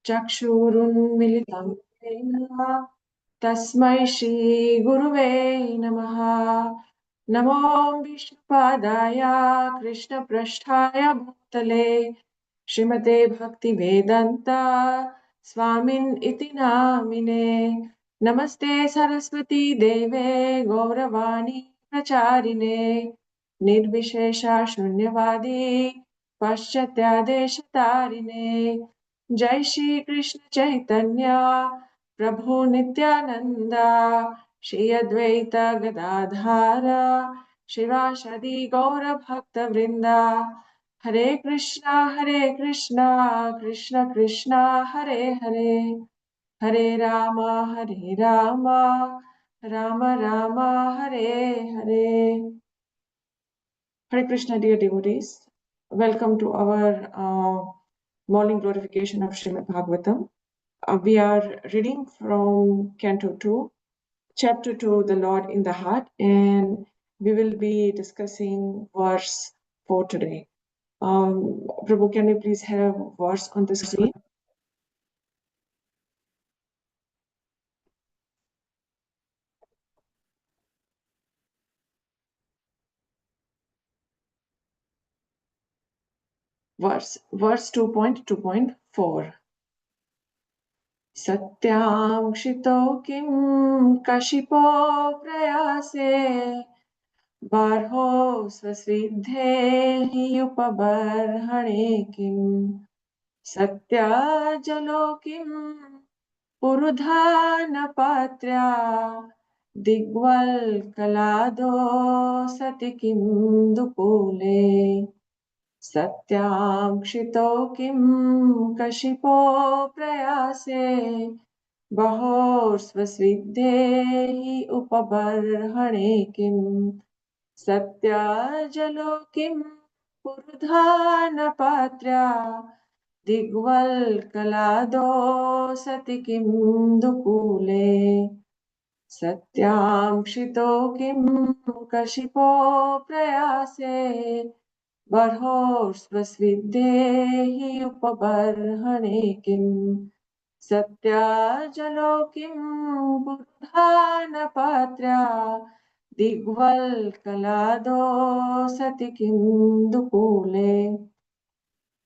चक्षुरुन्मिलितं येन तस्मै श्रीगुरुवे नमः। नमो विष्णुपादाय कृष्णपृष्ठाय भूतले श्रीमते भक्तिवेदान्ता स्वामिन् इति नामिने। नमस्ते सरस्वती देवे गौरवाणी प्रचारिणे निर्विशेषा शून्यवादी पाश्चात्यादेशतारिणे। जय श्री कृष्ण चैतन्य प्रभु नित्यानंद श्री अद्वैत गदाधर शिवासादि गौर भक्त वृंदा। हरे कृष्णा कृष्ण कृष्णा हरे हरे, हरे Ram Ram Ram Hare Hare. Hare Krishna, dear devotees. Welcome to our morning glorification of Srīmad Bhāgavatam. We are reading from Canto 2, Chapter 2, The Lord in the Heart, and we will be discussing verse 4 today. Prabhu, can we please have verse on the screen? Verse 2.2.4. Satyamshito kim kashipo prayase barho swasvidhehi upabarhane kim satyajalo kim purudhana patrya digval kalado sati kim dupule. सत्याक्षितो किं कशिपो प्रयासे बहोर्स्वसिद्धेहि उपबर्हणे किं सत्याजलो किं पुरुधानपात्र्या दिग्वल्कलादो सति किं दुकूले। सत्याक्षितो किं कशिपो प्रयासे बर्होस्वस्विद्धेहि उपबर्हणे किं सत्याजलो किं बुधानपात्र्या दिग्वल्कलादो सति किं दुकूले.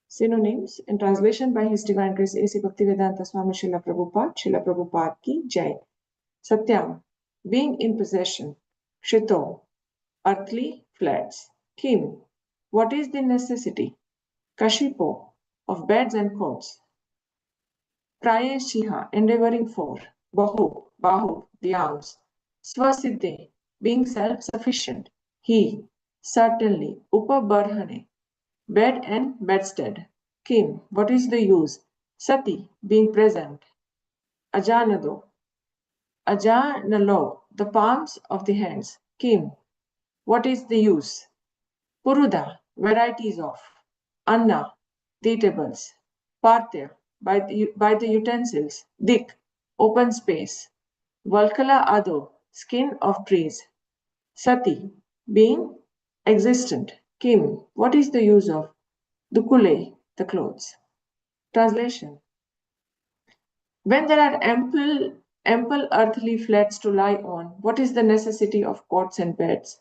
Synonyms in translation by His Divine Grace A.C. Bhaktivedanta Swami Srila Prabhupada ki Jai. Satyam, being in possession. Kshito, earthly flats. Kim, what is the necessity? Kashipo, of beds and coats. Prayeshiha, endeavoring for. Bahu, the arms. Swasiddhe, being self-sufficient. He, certainly. Upabarhane, bed and bedstead. Kim, what is the use? Sati, being present. Ajanalo, the palms of the hands. Kim, what is the use? Puruda, varieties of. Anna, the eatables. Partya, by the utensils. Dik, open space. Valkala ado, skin of trees. Sati, being existent. Kim, what is the use of? Dukule, the clothes. Translation. When there are ample earthly flats to lie on, what is the necessity of cots and beds?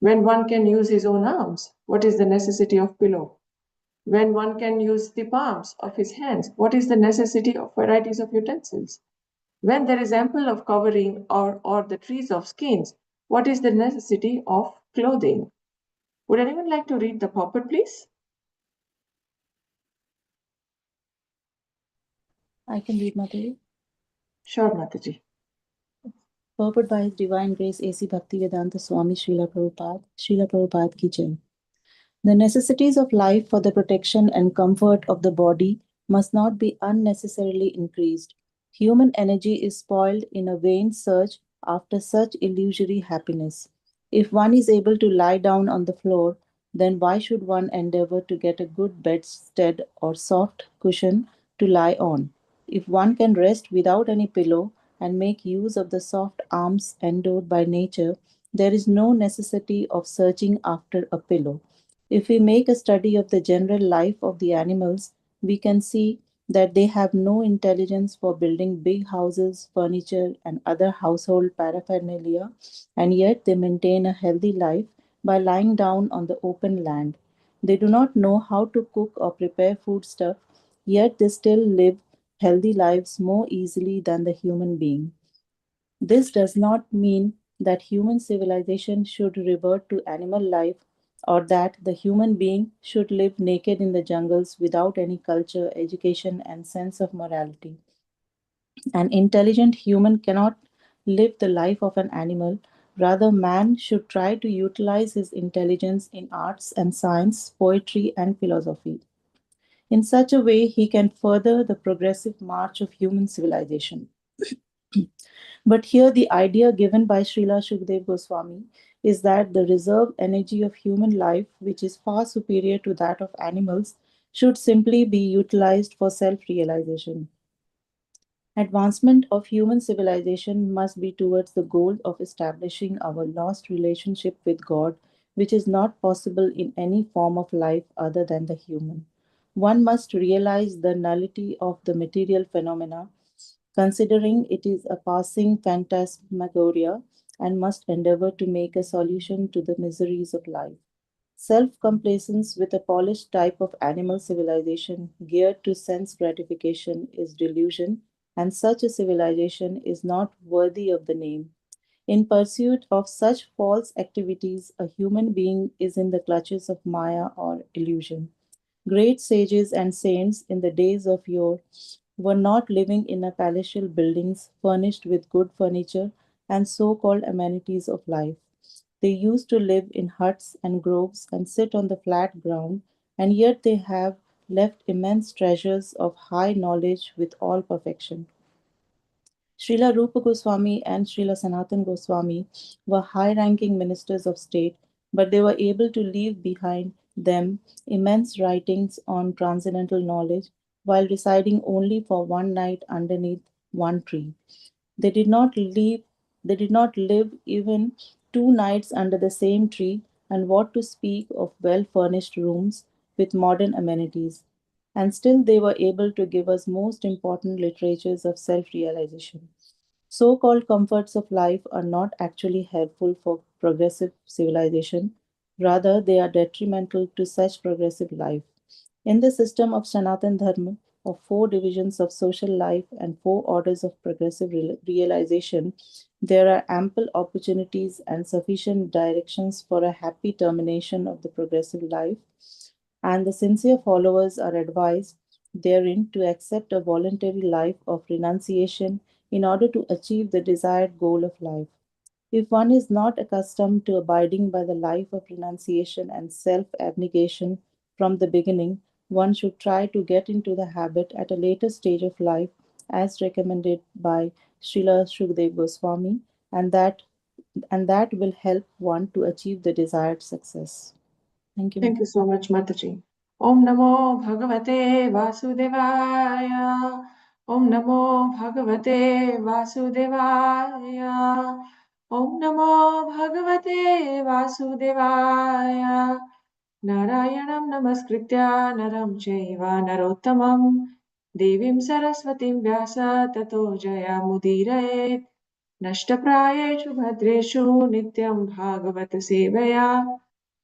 When one can use his own arms, what is the necessity of pillow? When one can use the palms of his hands, what is the necessity of varieties of utensils? When there is ample of covering or the trees of skins, what is the necessity of clothing? Would anyone like to read the purport, please? I can read, Mataji. Sure, Mataji. Purport by His Divine Grace A.C. Bhaktivedanta Swami Srila Prabhupada ki Jai. The necessities of life for the protection and comfort of the body must not be unnecessarily increased. Human energy is spoiled in a vain search after such illusory happiness. If one is able to lie down on the floor, then why should one endeavor to get a good bedstead or soft cushion to lie on? If one can rest without any pillow and make use of the soft arms endowed by nature, there is no necessity of searching after a pillow. If we make a study of the general life of the animals, we can see that they have no intelligence for building big houses, furniture, and other household paraphernalia, and yet they maintain a healthy life by lying down on the open land. They do not know how to cook or prepare foodstuff, yet they still live healthy lives more easily than the human being. This does not mean that human civilization should revert to animal life or that the human being should live naked in the jungles without any culture, education, and sense of morality. An intelligent human cannot live the life of an animal. Rather, man should try to utilize his intelligence in arts and science, poetry, and philosophy. In such a way, he can further the progressive march of human civilization. But here, the idea given by Srila Shukdev Goswami is that the reserve energy of human life, which is far superior to that of animals, should simply be utilized for self realization. Advancement of human civilization must be towards the goal of establishing our lost relationship with God, which is not possible in any form of life other than the human. One must realize the nullity of the material phenomena, considering it is a passing phantasmagoria, and must endeavor to make a solution to the miseries of life. Self complacence with a polished type of animal civilization geared to sense gratification is delusion, and such a civilization is not worthy of the name. In pursuit of such false activities, a human being is in the clutches of Maya or illusion. Great sages and saints in the days of yore were not living in a palatial buildings furnished with good furniture and so called amenities of life. They used to live in huts and groves and sit on the flat ground, and yet they have left immense treasures of high knowledge with all perfection. Srila Rupa Goswami and Srila Sanatan Goswami were high ranking ministers of state, but they were able to leave behind them immense writings on transcendental knowledge while residing only for one night underneath one tree. They did not leave they did not live even 2 nights under the same tree, and what to speak of well furnished rooms with modern amenities. And still they were able to give us most important literatures of self realization. So called comforts of life are not actually helpful for progressive civilization, rather, they are detrimental to such progressive life. In the system of Sanatan Dharma, of four divisions of social life and four orders of progressive realization, there are ample opportunities and sufficient directions for a happy termination of the progressive life, and the sincere followers are advised therein to accept a voluntary life of renunciation in order to achieve the desired goal of life. If one is not accustomed to abiding by the life of renunciation and self abnegation from the beginning, one should try to get into the habit at a later stage of life, as recommended by Srila Shukdev Goswami, and that will help one to achieve the desired success. Thank you. Thank you so much, Mataji. Om Namo Bhagavate Vasudevaya. Om Namo Bhagavate Vasudevaya. Om Namo Bhagavate Vasudevaya. Narayanam Namaskritya Naram Chaiva Narottamam Devim Saraswatim Vyasa Tato Jaya Mudirayet Nashtaprayeshu Bhadreshu Nityam Bhagavata Sevaya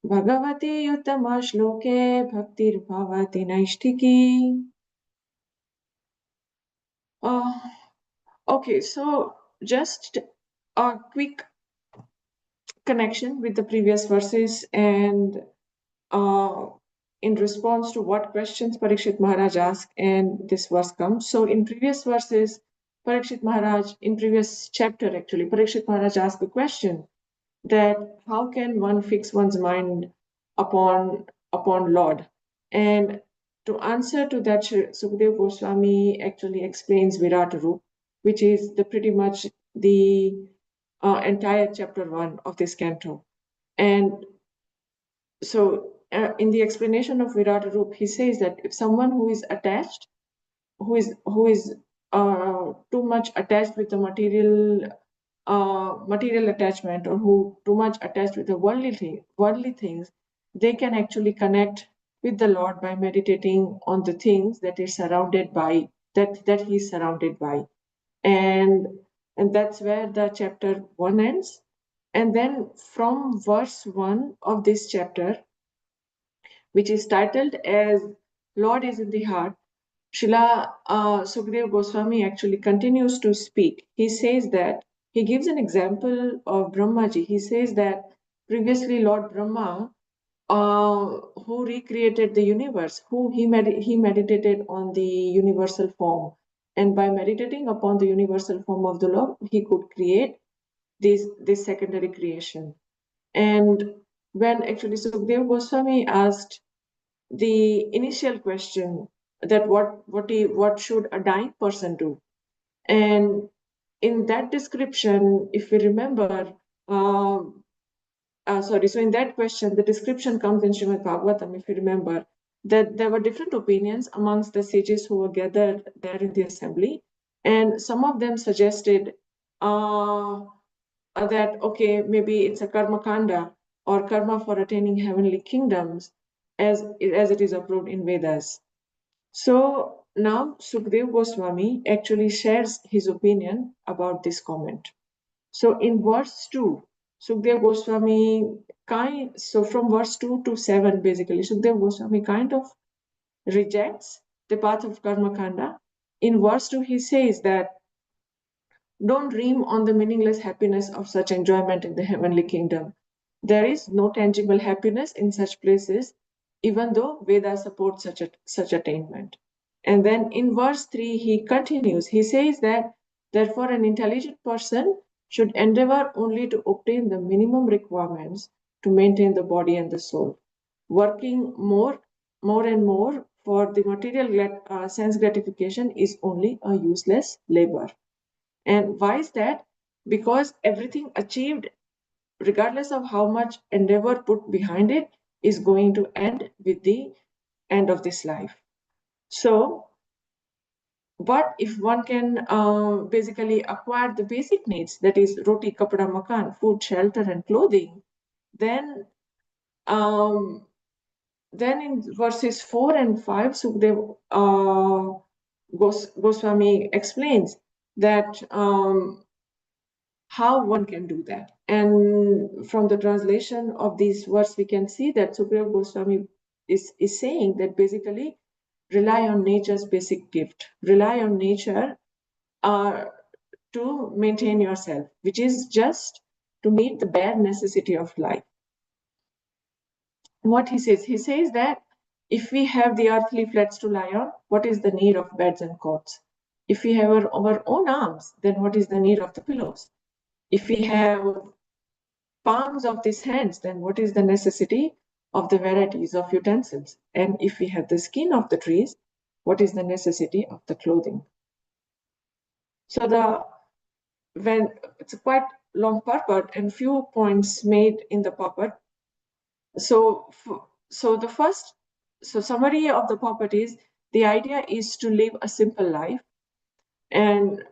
Bhagavati Uttama Shloke Bhaktir Bhavati Naishtiki. Okay, so just a quick connection with the previous verses and in response to what questions Parikshit Maharaj asked, and this verse comes. So in previous verses, Parikshit Maharaj, in previous chapter actually, Parikshit Maharaj asked the question that how can one fix one's mind upon Lord? And to answer to that, Sukadeva Goswami actually explains Virat Rup, which is the pretty much the entire chapter 1 of this canto. And so in the explanation of Virat Rup, he says that if someone who is attached, who is too much attached with the material attachment, or who too much attached with the worldly things, they can actually connect with the Lord by meditating on the things that is surrounded by, that he is surrounded by. And that's where the chapter 1 ends. And then from verse 1 of this chapter, which is titled as Lord is in the Heart, Srila Sukadeva Goswami actually continues to speak. He says that, he gives an example of Brahmaji. He says that previously Lord Brahma, who recreated the universe, he meditated on the universal form. And by meditating upon the universal form of the Lord, he could create this secondary creation. And when actually Sukadeva Goswami asked the initial question that what should a dying person do, and in that description, if we remember, so in that question, the description comes in Srimad Bhagavatam, if you remember, that there were different opinions amongst the sages who were gathered there in the assembly, and some of them suggested that, okay, maybe it's a karma kanda or karma for attaining heavenly kingdoms, as it is approved in Vedas. So now Sukadeva Goswami actually shares his opinion about this comment. So in verse 2, Sukadeva Goswami from verse 2 to 7, basically, Sukadeva Goswami kind of rejects the path of karma kanda. In verse 2, he says that don't dream on the meaningless happiness of such enjoyment in the heavenly kingdom. There is no tangible happiness in such places, even though Veda supports such attainment. And then in verse 3, he continues. He says that, therefore, an intelligent person should endeavor only to obtain the minimum requirements to maintain the body and the soul. Working more and more for the material sense gratification is only a useless labor. And why is that? Because everything achieved, regardless of how much endeavor put behind it, is going to end with the end of this life. So, but if one can basically acquire the basic needs, that is roti, kapda, makan, food, shelter, and clothing, then in verses 4 and 5, Sukadeva Goswami explains that how one can do that. And from the translation of these words, we can see that Sukadeva Goswami is saying that basically rely on nature's basic gift, rely on nature to maintain yourself, which is just to meet the bare necessity of life. What he says that if we have the earthly flats to lie on, what is the need of beds and cots? If we have our own arms, then what is the need of the pillows? If we have palms of these hands, then what is the necessity of the varieties of utensils? And if we have the skin of the trees, what is the necessity of the clothing? So when it's a quite long purport and few points made in the purport. So the first summary of the purport is, the idea is to live a simple life, and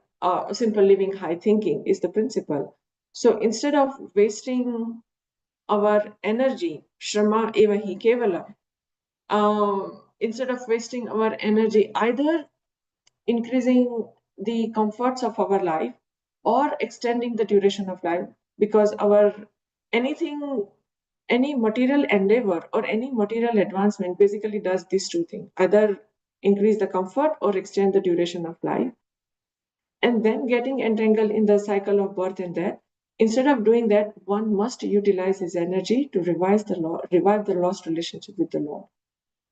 simple living, high thinking is the principle. So instead of wasting our energy, shrama eva hi kevala, instead of wasting our energy either increasing the comforts of our life or extending the duration of life, because any material endeavor or any material advancement basically does these two things, either increase the comfort or extend the duration of life. And then getting entangled in the cycle of birth and death, instead of doing that, one must utilize his energy to revive the lost relationship with the Lord.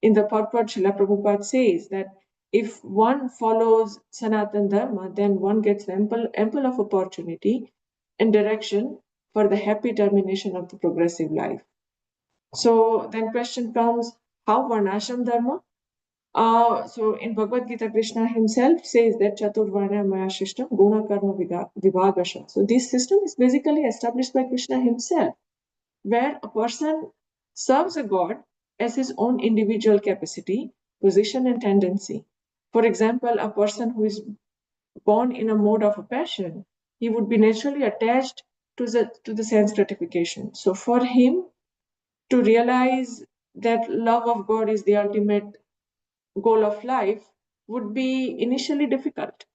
In the purport, Srila Prabhupada says that if one follows Sanatana Dharma, then one gets ample of opportunity and direction for the happy termination of the progressive life. So then question comes, how Varnashram Dharma? So in Bhagavad Gita, Krishna himself says that Chaturvarna Maya Shishtam Guna Karma Vibhagasha. So this system is basically established by Krishna himself, where a person serves a god as his own individual capacity, position, and tendency. For example, a person who is born in a mode of a passion, he would be naturally attached to the sense gratification. So for him to realize that love of God is the ultimate goal of life would be initially difficult.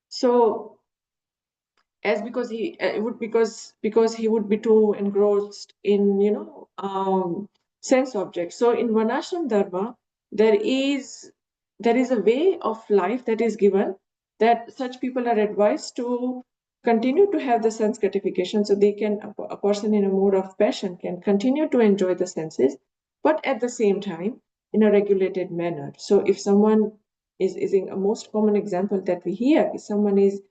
So, as because he would because he would be too engrossed in sense objects. So in Varnashram Dharma, there is a way of life that is given, that such people are advised to continue to have the sense gratification, so they can, a person in a mode of passion can continue to enjoy the senses, but at the same time in a regulated manner. So if someone is in a most common example that we hear, if someone is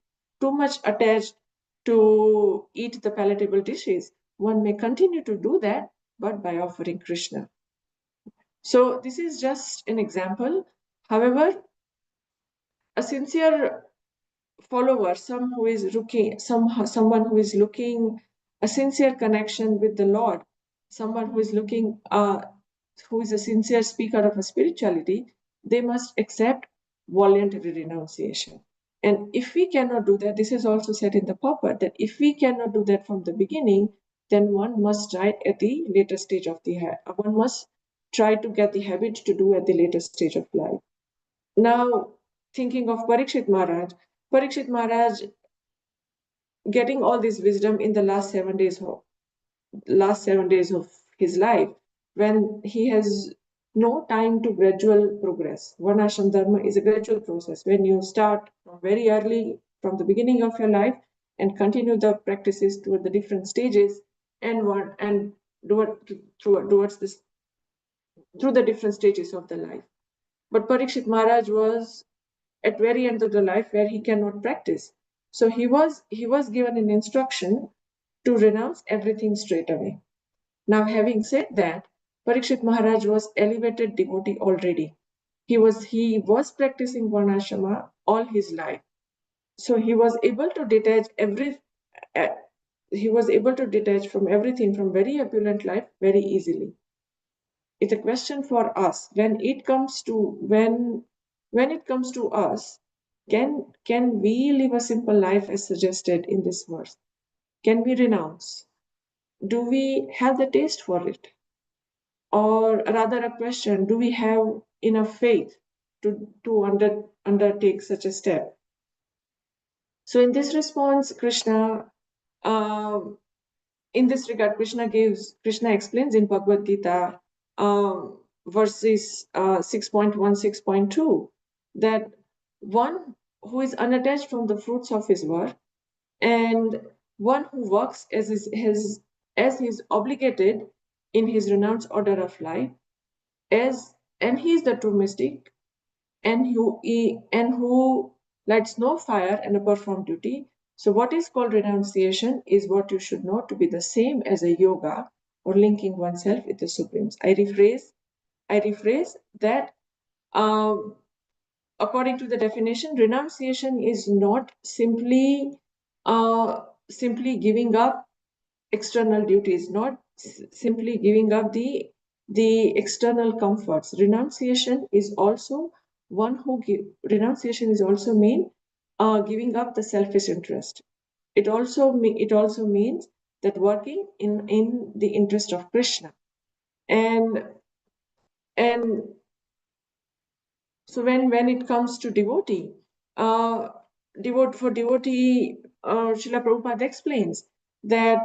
too much attached to eat the palatable dishes, one may continue to do that, but by offering Krishna. So this is just an example. However, a sincere follower, someone who is looking a sincere connection with the Lord, someone who is looking, who is a sincere speaker of a spirituality, they must accept voluntary renunciation. And if we cannot do that, this is also said in the purport, that if we cannot do that from the beginning, then one must try at the later stage of one must try to get the habit to do at the later stage of life. Now, thinking of Parikshit Maharaj getting all this wisdom in the last 7 days of his life, when he has no time to gradual progress. Varnashram Dharma is a gradual process. When you start from very early, from the beginning of your life, and continue the practices toward the different stages, and towards this, through the different stages of the life. But Parikshit Maharaj was at very end of the life where he cannot practice. So he was given an instruction to renounce everything straight away. Now, having said that, Parikshit Maharaj was elevated devotee already. He was practicing Varnashrama all his life. So he was able to detach from everything, from very opulent life, very easily. It's a question for us when it comes to us, can we live a simple life as suggested in this verse? Can we renounce? Do we have the taste for it? Or rather, a question, do we have enough faith to undertake such a step? So in this response, in this regard, Krishna explains in Bhagavad Gita, verses 6.1, 6.2, that one who is unattached from the fruits of his work, and one who works as is obligated in his renounced order of life, and he is the true mystic, and who lights no fire and perform duty. So what is called renunciation is what you should know to be the same as a yoga, or linking oneself with the supremes. I rephrase that. According to the definition, renunciation is not simply giving up external duties, not simply giving up the external comforts. Renunciation is also mean giving up the selfish interest. It also means that working in the interest of Krishna. And so when it comes to devotee, Srila Prabhupada explains that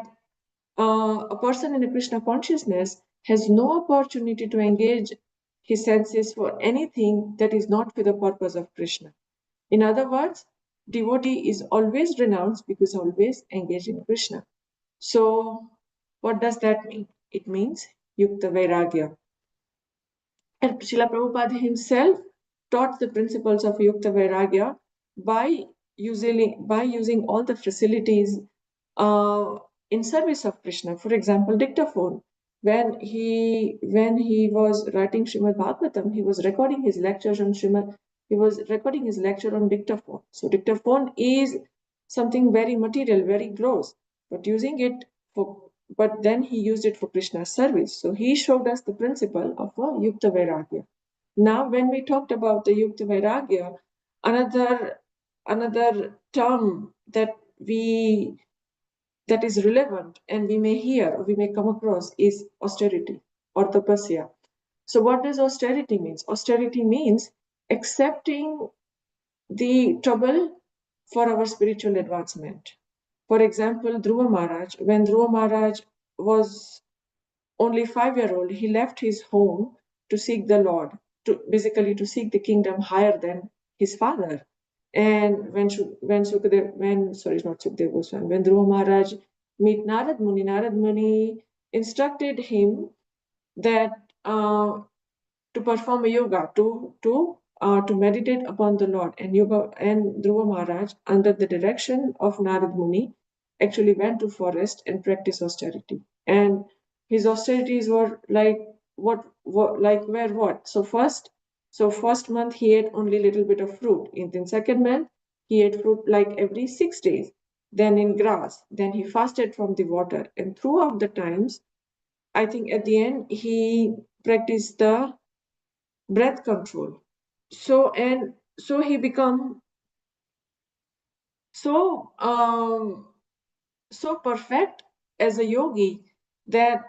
a person in a Krishna consciousness has no opportunity to engage his senses for anything that is not for the purpose of Krishna. In other words, devotee is always renounced because always engaged in Krishna. So what does that mean? It means Yukta Vairagya. And Srila Prabhupada himself taught the principles of Yukta Vairagya by using all the facilities in service of Krishna. For example, dictaphone. When he was writing Srimad Bhagavatam, he was recording his lectures on dictaphone. So dictaphone is something very material, very gross, but then he used it for Krishna's service. So he showed us the principle of a Yukta Vairagya. Now, when we talked about the Yukta Vairagya, another term that is relevant and we may hear or we may come across is austerity or tapasya. So what does austerity mean? Austerity means accepting the trouble for our spiritual advancement. For example, Dhruva Maharaj, when Dhruva Maharaj was only 5-year-old, he left his home to seek the Lord, to basically to seek the kingdom higher than his father. And when Dhruva Maharaj meet Narad Muni instructed him that to perform a yoga, to meditate upon the Lord. And Dhruva Maharaj, under the direction of Narad Muni, actually went to forest and practiced austerity. And his austerities were like what where what? So first month he ate only little bit of fruit. In the second month he ate fruit like every 6 days. Then in grass. Then he fasted from the water. And throughout the times, I think at the end he practiced the breath control. So he become so so perfect as a yogi that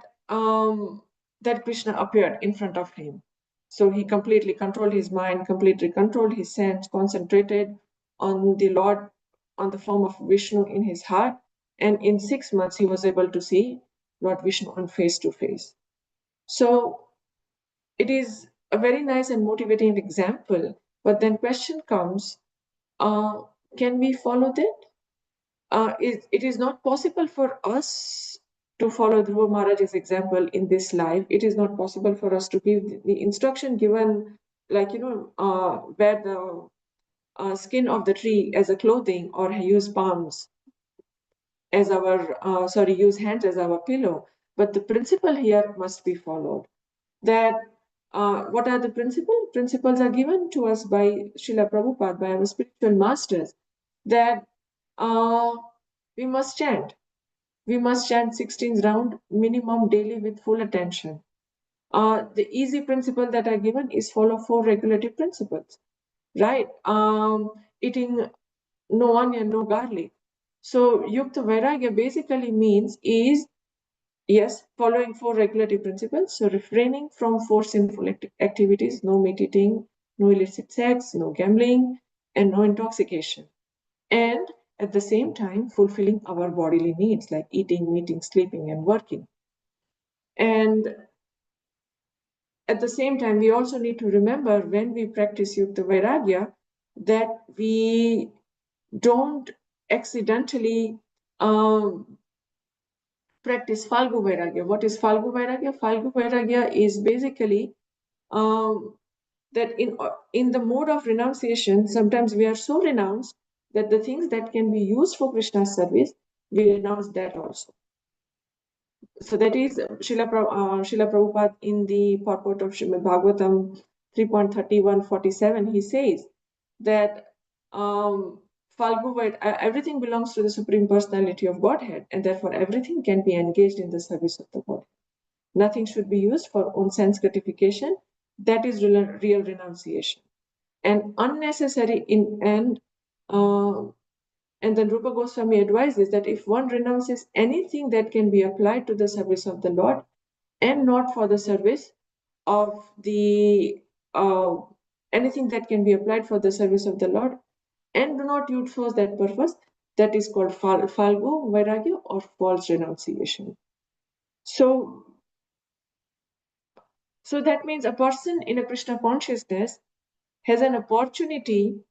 that Krishna appeared in front of him. So he completely controlled his mind, completely controlled his sense, concentrated on the Lord, on the form of Vishnu in his heart, and in 6 months he was able to see Lord Vishnu on face to face. So it is a very nice and motivating example. But then question comes, can we follow that? It is not possible for us to follow Dhruva Maharaj's example in this life. It is not possible for us to give the instruction given, like, wear the skin of the tree as a clothing, or use palms as our, use hands as our pillow. But the principle here must be followed. That what are the principles? Principles are given to us by Srila Prabhupada, by our spiritual masters, that we must chant. We must chant 16 rounds minimum daily with full attention. The easy principle that are given is follow 4 regulative principles, right? Eating no onion, no garlic. So Yukta Vairagya basically means is, yes, following 4 regulative principles. So refraining from 4 sinful activities, no meat eating, no illicit sex, no gambling, and no intoxication. And at the same time, fulfilling our bodily needs like eating, meeting, sleeping, and working. And at the same time, we also need to remember when we practice Yukta Vairagya that we don't accidentally practice Falgu Vairagya. What is Falgu Vairagya? Falgu Vairagya is basically that in the mode of renunciation, sometimes we are so renounced that the things that can be used for Krishna's service, we renounce that also. So that is Srila Prabhupada in the purport of Srimad Bhāgavatam 3.31-47, he says that everything belongs to the Supreme Personality of Godhead, and therefore everything can be engaged in the service of the Godhead. Nothing should be used for own sense gratification. That is real renunciation. And unnecessary and then Rupa Goswami advises that if one renounces anything that can be applied to the service of the Lord and not for the service of the anything that can be applied for the service of the Lord and do not use for that purpose, that is called Falgu Vairagya or false renunciation. So that means a person in a Krishna consciousness has an opportunity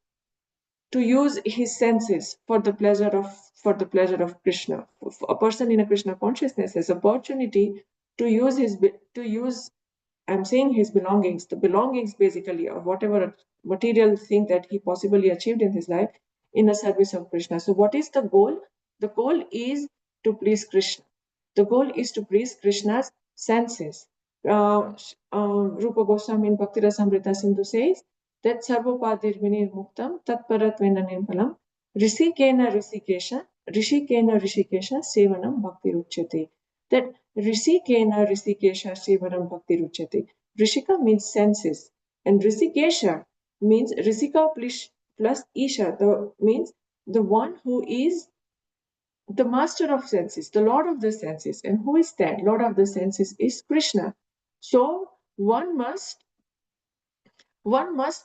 to use his senses for the pleasure of Krishna. A person in a Krishna consciousness has opportunity to use I'm saying his belongings, the belongings basically of whatever material thing that he possibly achieved in his life in a service of Krishna. So what is the goal? The goal is to please Krishna. The goal is to please Krishna's senses. Rupa Goswami in Bhakti Rasamrita Sindhu says that Sarvopadir Vinir Muktam Tatparattvena Nimpalam Rishikena Rishikesha Sevanam Bhakti Ruchyate. That Rishikena Rishikesha Sevanam Bhakti Ruchyate. Rishika means senses, and Rishikesha means Rishika plus Isha, means the one who is the master of senses, the Lord of the senses. And who is that? Lord of the senses is Krishna. So one must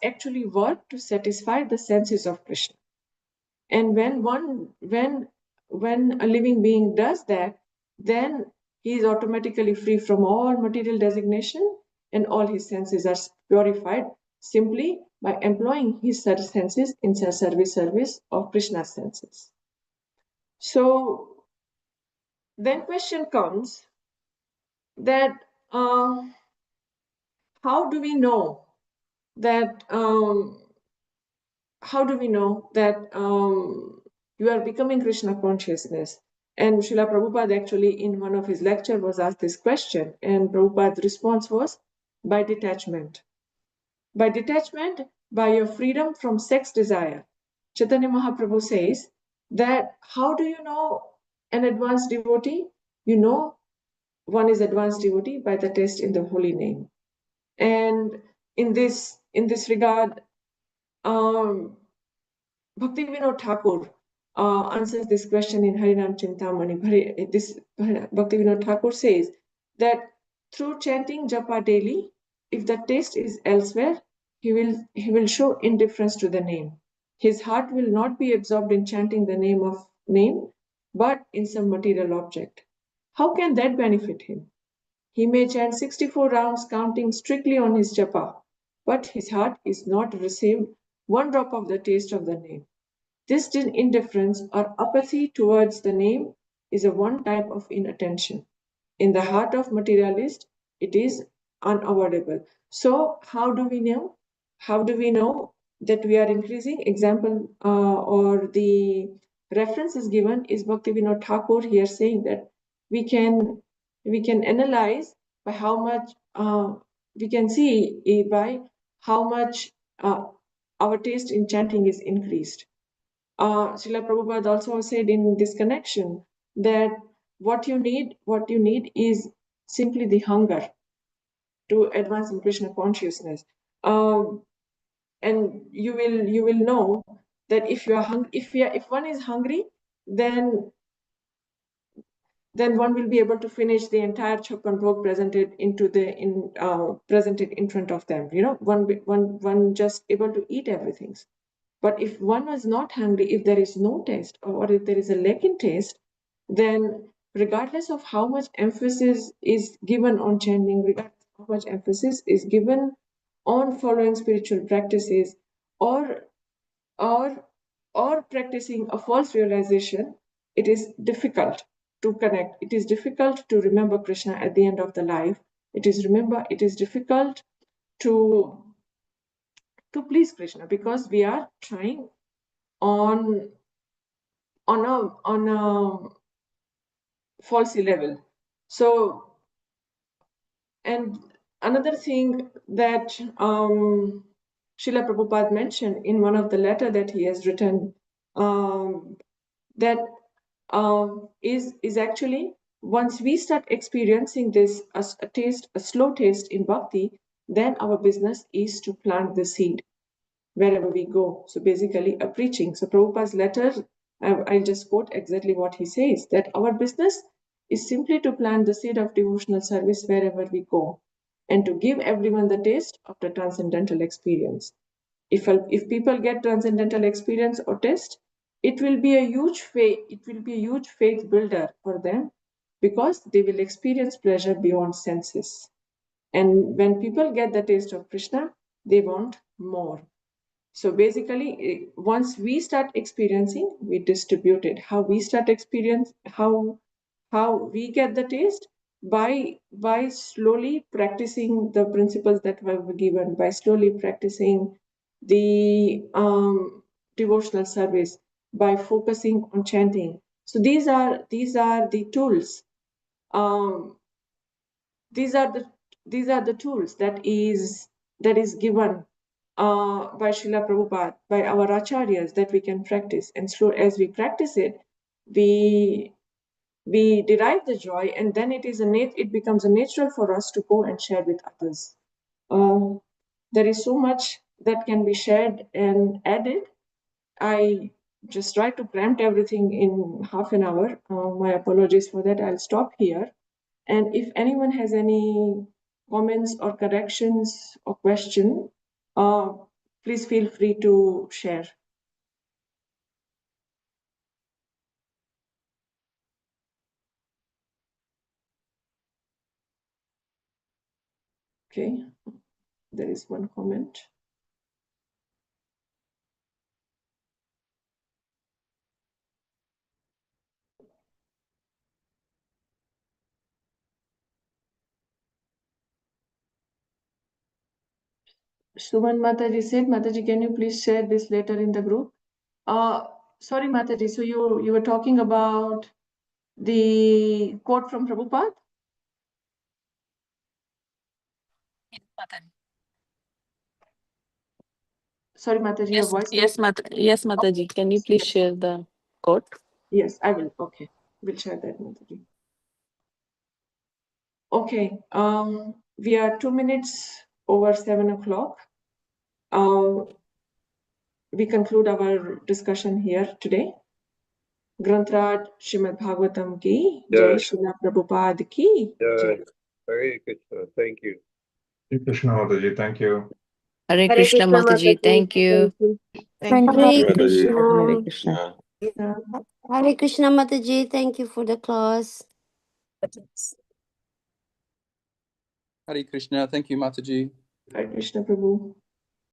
actually work to satisfy the senses of Krishna. And when a living being does that, then he is automatically free from all material designation, and all his senses are purified simply by employing his senses in service of Krishna's senses. So then question comes that how do we know that you are becoming Krishna consciousness? And Srila Prabhupada actually in one of his lectures was asked this question, and Prabhupada's response was by detachment. By detachment, by your freedom from sex desire. Chaitanya Mahaprabhu says that how do you know an advanced devotee? You know one is advanced devotee by the taste in the holy name. And in this regard, Bhakti Vinod Thakur answers this question in Harinam Chintamani. Bhakti Vinod Thakur says that through chanting japa daily, if the taste is elsewhere, he will show indifference to the name. His heart will not be absorbed in chanting the name, but in some material object. How can that benefit him? He may chant 64 rounds counting strictly on his japa, but his heart is not received one drop of the taste of the name. This indifference or apathy towards the name is a one type of inattention. In the heart of materialist, it is unavoidable. So how do we know? How do we know that we are increasing? Example or the reference is given is Bhakti Vinod Thakur here saying that we can analyze by how much we can see by how much our taste in chanting is increased. Srila Prabhupada also said in this connection that what you need is simply the hunger to advance in Krishna consciousness. And you will know that if one is hungry, then one will be able to finish the entire Chappan Bhog presented in front of them. One just able to eat everything. But if one was not hungry, if there is no taste, or if there is a lack in taste, then regardless of how much emphasis is given on chanting, regardless of how much emphasis is given on following spiritual practices, or practicing a false realization, it is difficult to connect. It is difficult to remember Krishna at the end of the life. It is difficult to please Krishna, because we are trying on a falsy level. So, and another thing that Srila Prabhupada mentioned in one of the letter that he has written, that is actually once we start experiencing this as a slow taste in bhakti, then our business is to plant the seed wherever we go. So basically a preaching. So Prabhupada's letter, I'll just quote exactly what he says, that our business is simply to plant the seed of devotional service wherever we go, and to give everyone the taste of the transcendental experience. If people get transcendental experience or taste, it will be a huge faith builder for them, because they will experience pleasure beyond senses. And when people get the taste of Krishna, they want more. So basically, once we start experiencing, we distribute it. How we start experience, how we get the taste, by slowly practicing the principles that were given, by slowly practicing the devotional service, by focusing on chanting. So these are the tools. These are the tools that is given by Srila Prabhupada, by our acharyas, that we can practice. And so as we practice it, we derive the joy, and then it becomes a natural for us to go and share with others. There is so much that can be shared and added. I just tried to cram everything in half an hour. My apologies for that. I'll stop here. And if anyone has any comments or corrections or question, please feel free to share. Okay, there is one comment. Suman Mataji said, Mataji, can you please share this later in the group? Sorry, Mataji, so you were talking about the quote from Prabhupada? Sorry, Mataji, your voice. Yes, Mataji. Can you please share the quote? Yes, I will. Okay, we'll share that, Mataji. Okay, we are 2 minutes over 7 o'clock. We conclude our discussion here today. Grantraj Srimad Bhagavatam ki Jai, Srila Prabhupada ki Jai. Hare Krishna. Thank you. Krishna Mataji, thank you. Harekrishna Mataji. Thank you. Hare Krishna. Hare Krishna. Hare Krishna Mataji, thank you for the class. Hare Krishna. Thank you, Mataji. Hare Krishna Prabhu.